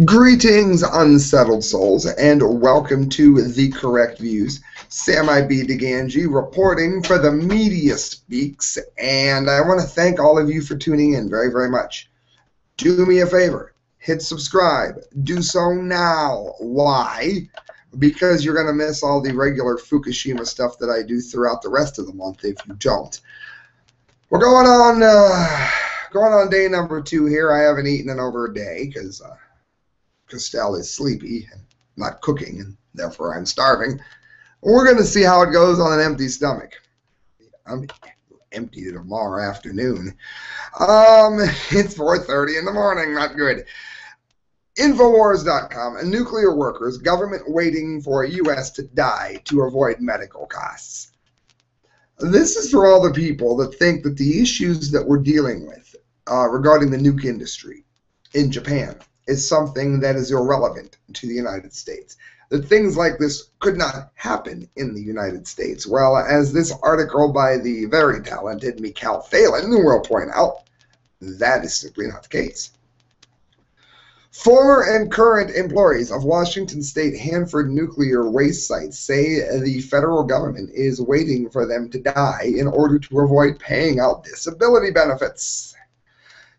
Greetings, unsettled souls, and welcome to The Correct Views. Sam I.B. DeGangi reporting for the Media Speaks, and I want to thank all of you for tuning in very, very much. Do me a favor, hit subscribe. Do so now. Why? Because you're going to miss all the regular Fukushima stuff that I do throughout the rest of the month if you don't. We're going on day number 2 here. I haven't eaten in over a day because Costelle is sleepy and not cooking, and therefore I'm starving. We're going to see how it goes on an empty stomach. I'm empty tomorrow afternoon. It's 4:30 in the morning. Not good. Infowars.com. Nuclear workers, government waiting for U.S. to die to avoid medical costs. This is for all the people that think that the issues that we're dealing with regarding the nuke industry in Japan is something that is irrelevant to the United States. That things like this could not happen in the United States. Well, as this article by the very talented Mikhail Phelan will point out, that is simply not the case. Former and current employees of Washington State Hanford nuclear waste sites say the federal government is waiting for them to die in order to avoid paying out disability benefits.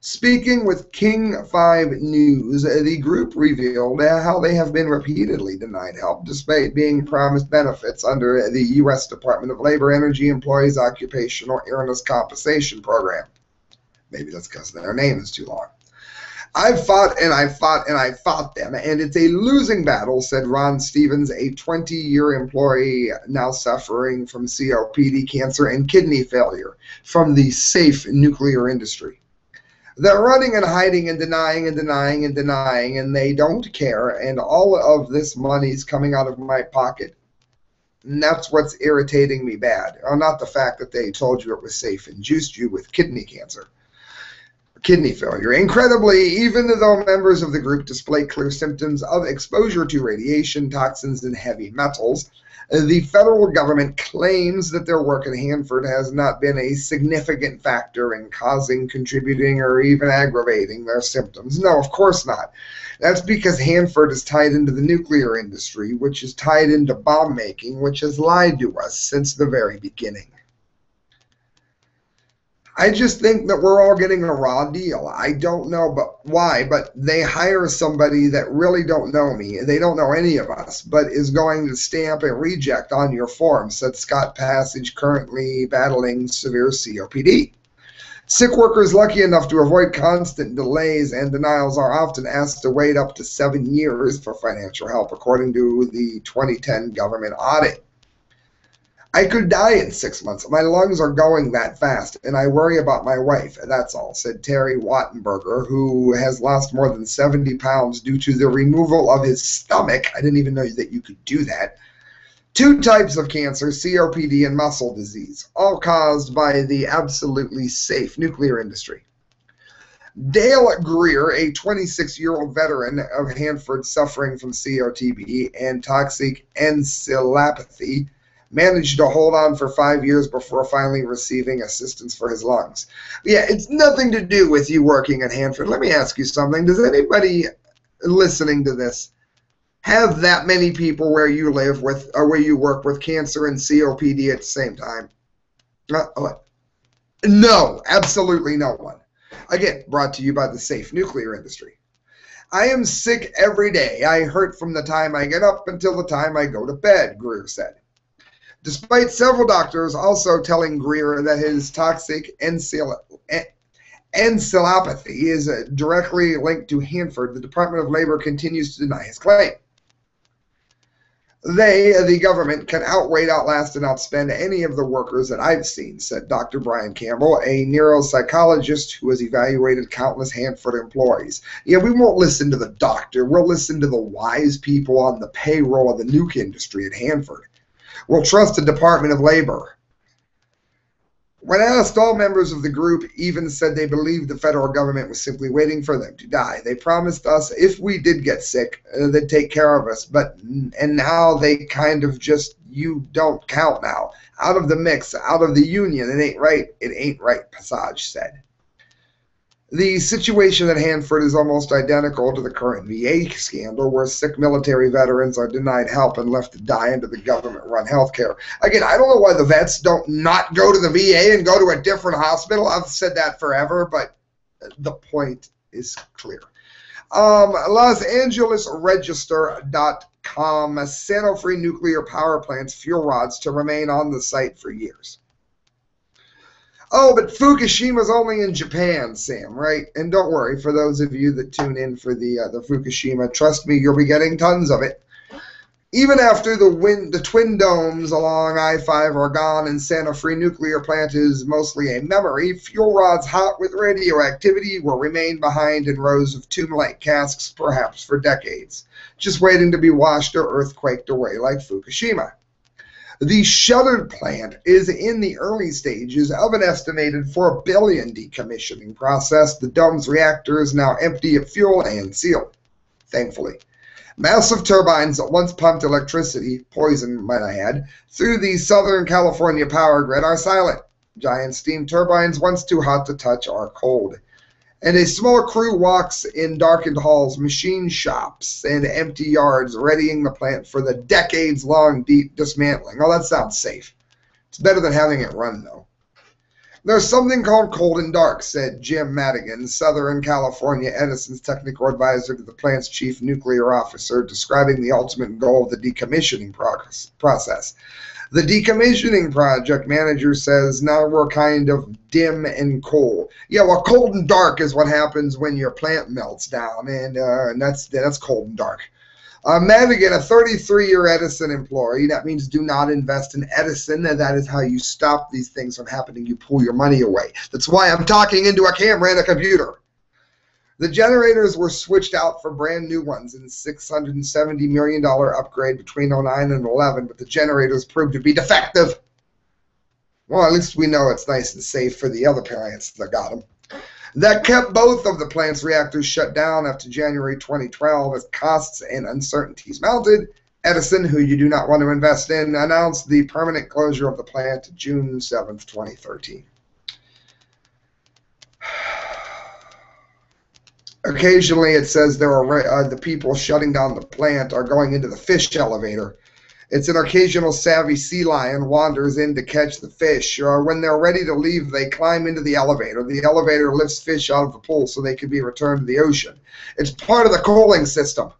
Speaking with King 5 News, the group revealed how they have been repeatedly denied help despite being promised benefits under the U.S. Department of Labor Energy Employees Occupational Illness Compensation Program. Maybe that's because their name is too long. I've fought and I fought and I fought them, and it's a losing battle, said Ron Stevens, a 20-year employee now suffering from COPD, cancer, and kidney failure from the safe nuclear industry. They're running and hiding and denying and denying and denying, and they don't care, and all of this money's coming out of my pocket. And that's what's irritating me bad. Not the fact that they told you it was safe and juiced you with kidney cancer, kidney failure. Incredibly, even though members of the group display clear symptoms of exposure to radiation, toxins, and heavy metals, the federal government claims that their work at Hanford has not been a significant factor in causing, contributing, or even aggravating their symptoms. No, of course not. That's because Hanford is tied into the nuclear industry, which is tied into bomb making, which has lied to us since the very beginning. I just think that we're all getting a raw deal. I don't know why, but they hire somebody that really don't know me. They don't know any of us, but is going to stamp a reject on your form, said Scott Passage, currently battling severe COPD. Sick workers lucky enough to avoid constant delays and denials are often asked to wait up to 7 years for financial help, according to the 2010 government audit. I could die in 6 months. My lungs are going that fast, and I worry about my wife. That's all, said Terry Wattenberger, who has lost more than 70 pounds due to the removal of his stomach. I didn't even know that you could do that. 2 types of cancer, COPD and muscle disease, all caused by the absolutely safe nuclear industry. Dale Greer, a 26-year-old veteran of Hanford suffering from COPD and toxic encephalopathy, managed to hold on for 5 years before finally receiving assistance for his lungs. Yeah, it's nothing to do with you working at Hanford. Let me ask you something. Does anybody listening to this have that many people where you live with or where you work with cancer and COPD at the same time? No, absolutely no one. Again, brought to you by the safe nuclear industry. I am sick every day. I hurt from the time I get up until the time I go to bed, Greer said. Despite several doctors also telling Greer that his toxic encephalopathy is directly linked to Hanford, the Department of Labor continues to deny his claim. They, the government, can outweigh, outlast, and outspend any of the workers that I've seen, said Dr. Brian Campbell, a neuropsychologist who has evaluated countless Hanford employees. Yeah, we won't listen to the doctor. We'll listen to the wise people on the payroll of the nuke industry at Hanford. We'll trust the Department of Labor. When asked, all members of the group even said they believed the federal government was simply waiting for them to die. They promised us if we did get sick, they'd take care of us. And now they kind of just, you don't count now. Out of the mix, out of the union. It ain't right. It ain't right, Passage said. The situation at Hanford is almost identical to the current VA scandal, where sick military veterans are denied help and left to die under the government-run healthcare. Again, I don't know why the vets don't not go to the VA and go to a different hospital. I've said that forever, but the point is clear. Los Angeles Register.com, Sanofi nuclear power plant's fuel rods to remain on the site for years. Oh, but Fukushima's only in Japan, Sam, right? And don't worry, for those of you that tune in for the Fukushima, trust me, you'll be getting tons of it. Even after the twin domes along I-5 are gone and Sanofi nuclear plant is mostly a memory, fuel rods hot with radioactivity will remain behind in rows of tomb-like casks, perhaps for decades, just waiting to be washed or earthquaked away like Fukushima. The shuttered plant is in the early stages of an estimated $4 billion decommissioning process. The dome's reactor is now empty of fuel and sealed, thankfully. Massive turbines that once pumped electricity, poison might I add, through the Southern California power grid are silent. Giant steam turbines, once too hot to touch, are cold. And a small crew walks in darkened halls, machine shops, and empty yards, readying the plant for the decades-long dismantling. Oh, that sounds safe. It's better than having it run, though. There's something called cold and dark, said Jim Madigan, Southern California Edison's technical advisor to the plant's chief nuclear officer, describing the ultimate goal of the decommissioning process. The decommissioning project manager says, now we're kind of dim and cold. Yeah, well, cold and dark is what happens when your plant melts down, and that's cold and dark. Madigan, a 33-year Edison employee, that means do not invest in Edison, and that is how you stop these things from happening. You pull your money away. That's why I'm talking into a camera and a computer. The generators were switched out for brand new ones in a $670 million upgrade between 2009 and 2011, but the generators proved to be defective. Well, at least we know it's nice and safe for the other plants that got them. That kept both of the plant's reactors shut down after January 2012 as costs and uncertainties mounted. Edison, who you do not want to invest in, announced the permanent closure of the plant June 7, 2013. Occasionally, it says there are the people shutting down the plant are going into the fish elevator. It's an occasional savvy sea lion wanders in to catch the fish, or when they're ready to leave, they climb into the elevator. The elevator lifts fish out of the pool so they can be returned to the ocean. It's part of the cooling system.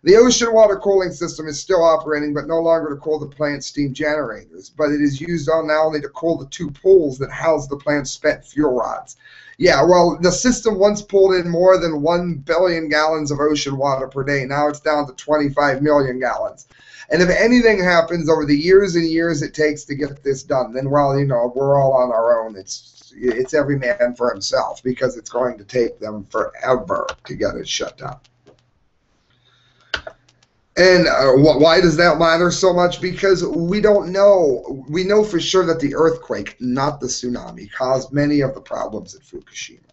The ocean water cooling system is still operating, but no longer to cool the plant's steam generators, but it is used now only to cool the two pools that house the plant's spent fuel rods. Yeah, well, the system once pulled in more than 1 billion gallons of ocean water per day. Now it's down to 25 million gallons. And if anything happens over the years and years it takes to get this done, then, well, you know, we're all on our own. It's every man for himself, because it's going to take them forever to get it shut down. And why does that matter so much? Because we don't know. We know for sure that the earthquake, not the tsunami, caused many of the problems at Fukushima.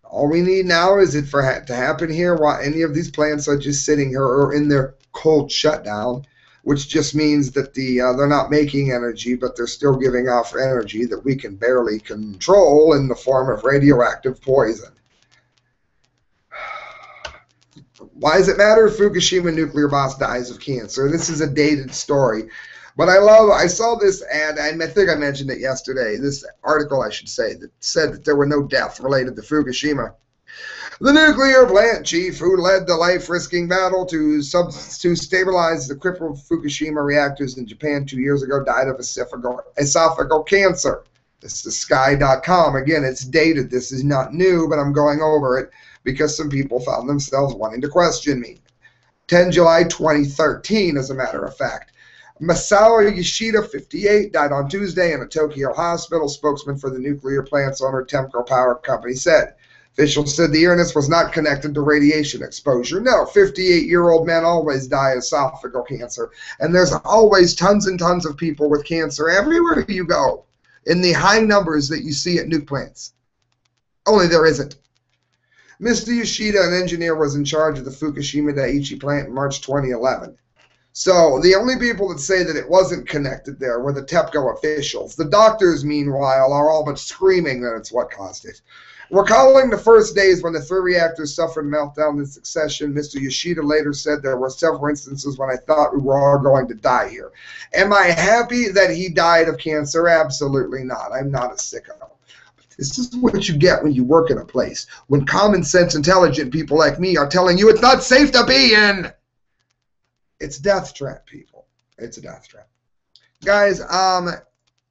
All we need now is it to happen here while any of these plants are just sitting here or in their cold shutdown, which just means that they're not making energy, but they're still giving off energy that we can barely control in the form of radioactive poison. Why does it matter? Fukushima nuclear boss dies of cancer. This is a dated story. But I saw this ad, I think I mentioned it yesterday, this article, I should say, that said that there were no deaths related to Fukushima. The nuclear plant chief who led the life-risking battle to stabilize the crippled Fukushima reactors in Japan 2 years ago died of esophageal cancer. This is Sky.com. Again, it's dated. This is not new, but I'm going over it because some people found themselves wanting to question me. 10 July 2013, as a matter of fact. Masao Yoshida, 58, died on Tuesday in a Tokyo hospital. Spokesman for the nuclear plant's owner, Temco Power Company, said. Officials said the illness was not connected to radiation exposure. No, 58-year-old men always die of esophageal cancer. And there's always tons and tons of people with cancer everywhere you go in the high numbers that you see at nuke plants. Only there isn't. Mr. Yoshida, an engineer, was in charge of the Fukushima Daiichi plant in March 2011. So the only people that say that it wasn't connected there were the TEPCO officials. The doctors, meanwhile, are all but screaming that it's what caused it. Recalling the first days when the 3 reactors suffered meltdown in succession, Mr. Yoshida later said there were several instances when I thought we were all going to die here. Am I happy that he died of cancer? Absolutely not. I'm not a sicko. This is what you get when you work in a place, when common sense, intelligent people like me are telling you it's not safe to be in. It's death trap, people. It's a death trap. Guys,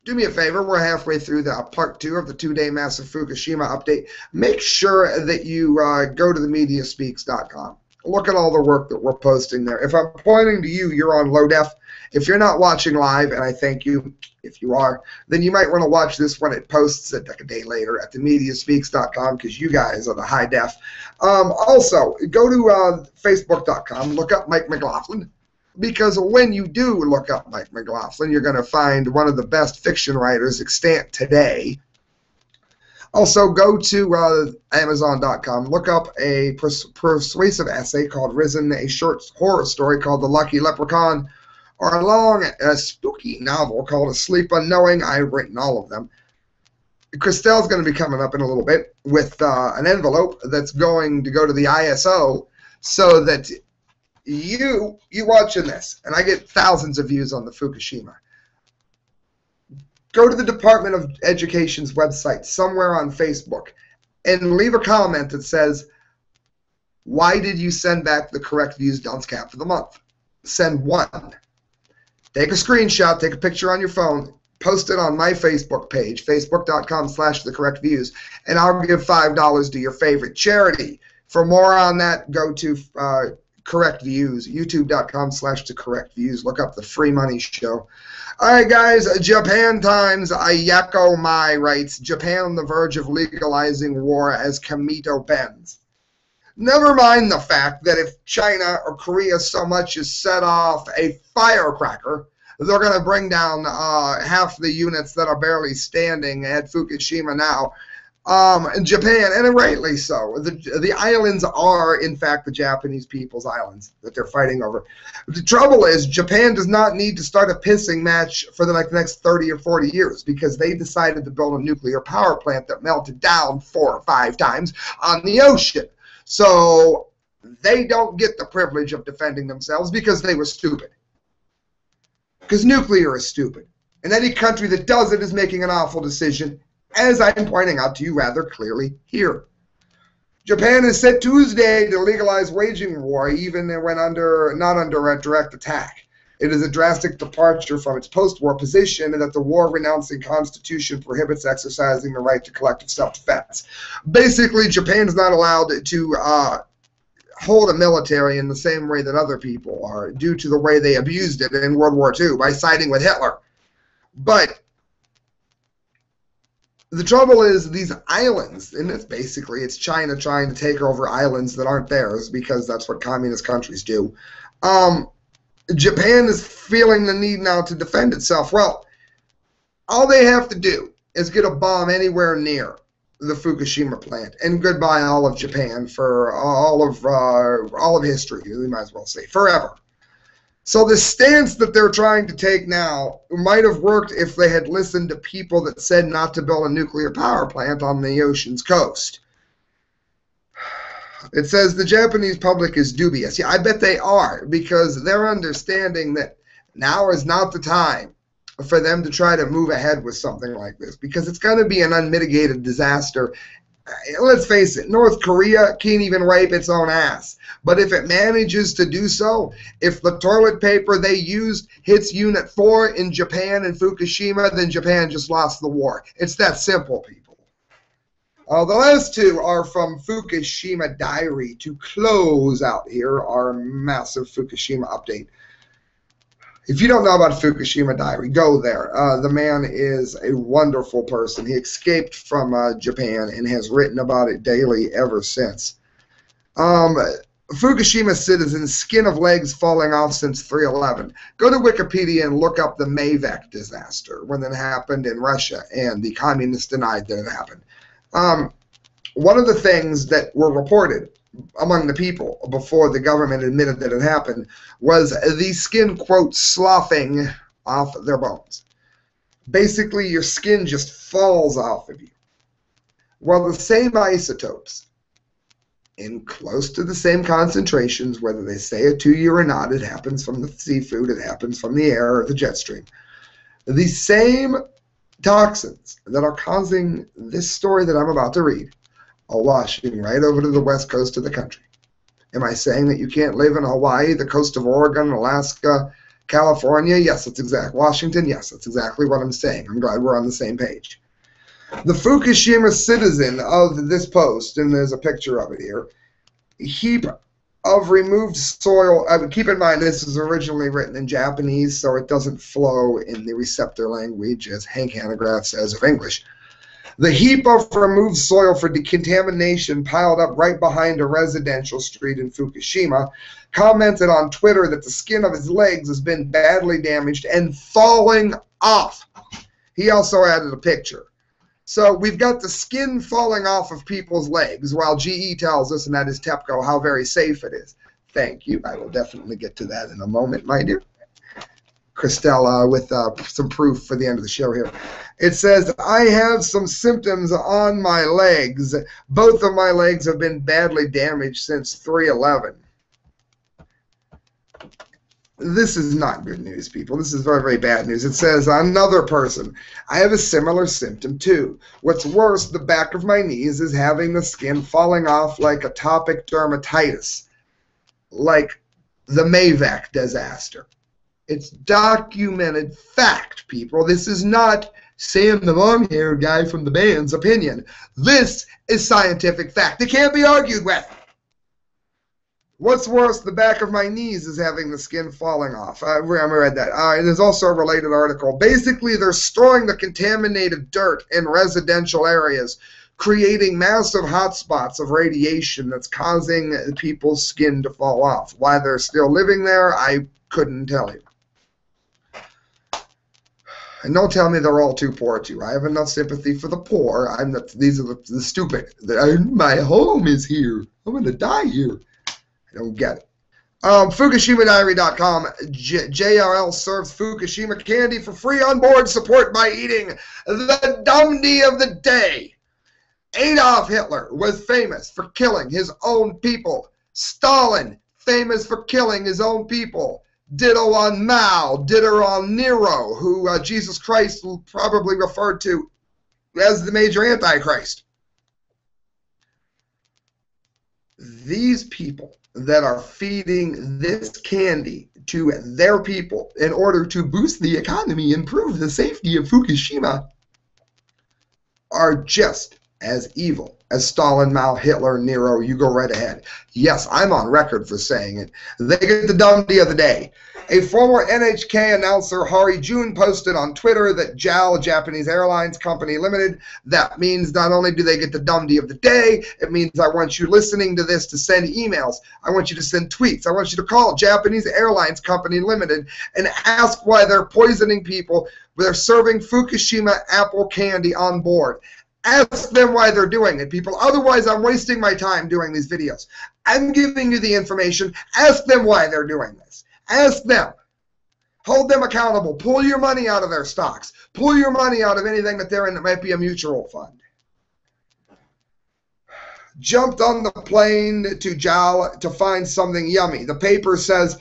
do me a favor. We're halfway through the part 2 of the 2-day massive Fukushima update. Make sure that you go to themediaspeaks.com. Look at all the work that we're posting there. If I'm pointing to you, you're on low def. If you're not watching live, and I thank you if you are, then you might want to watch this when it posts like a day later at themediaspeaks.com, because you guys are the high def. Also, go to facebook.com, look up Mike McLaughlin, because when you do look up Mike McLaughlin, you're going to find one of the best fiction writers extant today. Also, go to Amazon.com, look up a persuasive essay called Risen, a short horror story called The Lucky Leprechaun, or a long, spooky novel called Asleep Unknowing. I've written all of them. Christelle's going to be coming up in a little bit with an envelope that's going to go to the ISO so that you watching this, and I get thousands of views on the Fukushima. Go to the Department of Education's website somewhere on Facebook and leave a comment that says, why did you send back the correct views dunce cap for the month? Send one. Take a screenshot, take a picture on your phone, post it on my Facebook page, facebook.com/thecorrectviews, and I'll give $5 to your favorite charity. For more on that, go to Correct Views, youtube.com/thecorrectviews. Look up the Free Money Show. All right, guys, Japan Times. Ayako Mai writes, Japan on the verge of legalizing war as Kamito bends. Never mind the fact that if China or Korea so much as set off a firecracker, they're going to bring down half the units that are barely standing at Fukushima now. In Japan, and rightly so. The islands are, in fact, the Japanese people's islands that they're fighting over. The trouble is, Japan does not need to start a pissing match for the next 30 or 40 years, because they decided to build a nuclear power plant that melted down 4 or 5 times on the ocean. So they don't get the privilege of defending themselves because they were stupid. Because nuclear is stupid. And any country that does it is making an awful decision, as I'm pointing out to you rather clearly here. Japan is set Tuesday to legalize waging war, even when not under a direct attack. It is a drastic departure from its post-war position in that the war-renouncing constitution prohibits exercising the right to collective self-defense. Basically, Japan is not allowed to hold a military in the same way that other people are, due to the way they abused it in World War II by siding with Hitler. But the trouble is these islands, and it's China trying to take over islands that aren't theirs, because that's what communist countries do. Japan is feeling the need now to defend itself. Well, all they have to do is get a bomb anywhere near the Fukushima plant, and goodbye all of Japan for all of history. We might as well say forever. So the stance that they're trying to take now might have worked if they had listened to people that said not to build a nuclear power plant on the ocean's coast. It says the Japanese public is dubious. Yeah, I bet they are, because they're understanding that now is not the time for them to try to move ahead with something like this, because it's going to be an unmitigated disaster. Let's face it, North Korea can't even wipe its own ass. But if it manages to do so, if the toilet paper they use hits Unit 4 in Japan and Fukushima, then Japan just lost the war. It's that simple, people. The last 2 are from Fukushima Diary to close out here our massive Fukushima update. If you don't know about Fukushima Diary, go there. The man is a wonderful person. He escaped from Japan and has written about it daily ever since. Fukushima citizens, skin of legs falling off since 3/11. Go to Wikipedia and look up the Mavic disaster when it happened in Russia, and the communists denied that it happened. One of the things that were reported among the people before the government admitted that it happened was the skin, quote, sloughing off their bones. Basically, your skin just falls off of you. Well, the same isotopes in close to the same concentrations, whether they say it to you or not, it happens from the seafood, it happens from the air or the jet stream. The same toxins that are causing this story that I'm about to read are washing right over to the west coast of the country. Am I saying that you can't live in Hawaii, the coast of Oregon, Alaska, California? Yes, that's exact. Washington? Yes, that's exactly what I'm saying. I'm glad we're on the same page. The Fukushima citizen of this post, and there's a picture of it here, heap of removed soil. Keep in mind, this is originally written in Japanese, so it doesn't flow in the receptor language, as Hank Hanegraaff says, of English. The heap of removed soil for decontamination piled up right behind a residential street in Fukushima commented on Twitter that the skin of his legs has been badly damaged and falling off. He also added a picture. So we've got the skin falling off of people's legs while GE tells us, and that is TEPCO, how very safe it is. Thank you. I will definitely get to that in a moment, my dear. Christella with some proof for the end of the show here. It says, I have some symptoms on my legs. Both of my legs have been badly damaged since 3/11. This is not good news, people. This is very, very bad news. It says, another person, I have a similar symptom too. What's worse, the back of my knees is having the skin falling off like atopic dermatitis, like the Mavic disaster. It's documented fact, people. This is not Sam the long-haired guy from the band's opinion. This is scientific fact. It can't be argued with. What's worse, the back of my knees is having the skin falling off. I read that. There's also a related article. Basically, they're storing the contaminated dirt in residential areas, creating massive hotspots of radiation that's causing people's skin to fall off. Why they're still living there, I couldn't tell you. And don't tell me they're all too poor, too. I have enough sympathy for the poor. These are the stupid. My home is here. I'm going to die here. I don't get it. FukushimaDiary.com. JRL serves Fukushima Candy for free on board. Support by eating the Dumdy of the day. Adolf Hitler was famous for killing his own people. Stalin, famous for killing his own people. Ditto on Mao, ditto on Nero, who Jesus Christ probably referred to as the major Antichrist. These people that are feeding this candy to their people in order to boost the economy, improve the safety of Fukushima, are just as evil as Stalin, Mao, Hitler, Nero. You go right ahead. Yes, I'm on record for saying it. They get the Dumdy of the day. A former NHK announcer, Hari Jun, posted on Twitter that JAL, Japanese Airlines Company Limited, that means not only do they get the Dumdy of the day, it means I want you listening to this to send emails. I want you to send tweets. I want you to call Japanese Airlines Company Limited and ask why they're poisoning people. They're serving Fukushima apple candy on board. Ask them why they're doing it, people. Otherwise, I'm wasting my time doing these videos. I'm giving you the information. Ask them why they're doing this. Ask them. Hold them accountable. Pull your money out of their stocks. Pull your money out of anything that they're in that might be a mutual fund. Jumped on the plane to JAL to find something yummy. The paper says,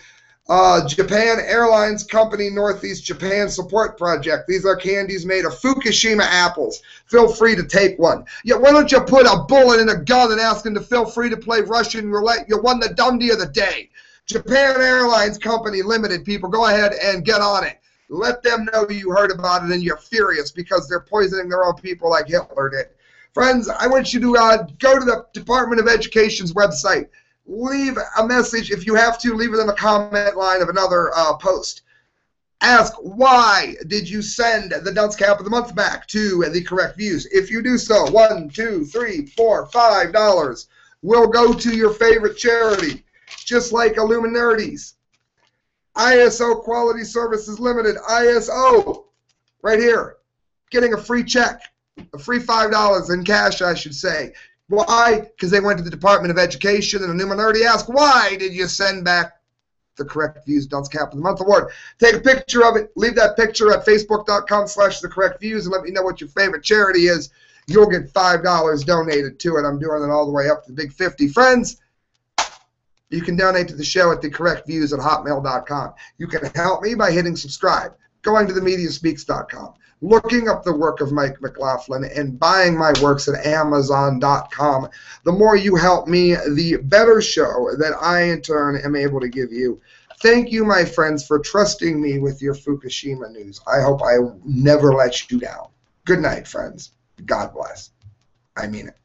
Japan Airlines Company Northeast Japan Support Project. These are candies made of Fukushima apples. Feel free to take one. Yeah, why don't you put a bullet in a gun and ask them to feel free to play Russian roulette? You won the Dumdy of the day. Japan Airlines Company Limited, people, go ahead and get on it. Let them know you heard about it and you're furious because they're poisoning their own people like Hitler did. Friends, I want you to go to the Department of Education's website. Leave a message. If you have to, leave it in the comment line of another post. Ask, why did you send the Dunce Cap of the Month back to the correct views? If you do so, $1, $2, $3, $4, $5 will go to your favorite charity, just like Illuminarities. ISO Quality Services Limited, ISO, right here, getting a free check, a free $5 in cash, I should say. Why? Because they went to the Department of Education and Illuminati asked, why did you send back the correct views Dunce Cap of the Month award? Take a picture of it. Leave that picture at facebook.com/thecorrectviews and let me know what your favorite charity is. you'll get $5 donated to it. I'm doing it all the way up to the big 50. Friends, you can donate to the show at thecorrectviews@hotmail.com. You can help me by hitting subscribe, going to themediaspeaks.com, looking up the work of Mike McLaughlin, and buying my works at Amazon.com. The more you help me, the better show that I, in turn, am able to give you. Thank you, my friends, for trusting me with your Fukushima news. I hope I never let you down. Good night, friends. God bless. I mean it.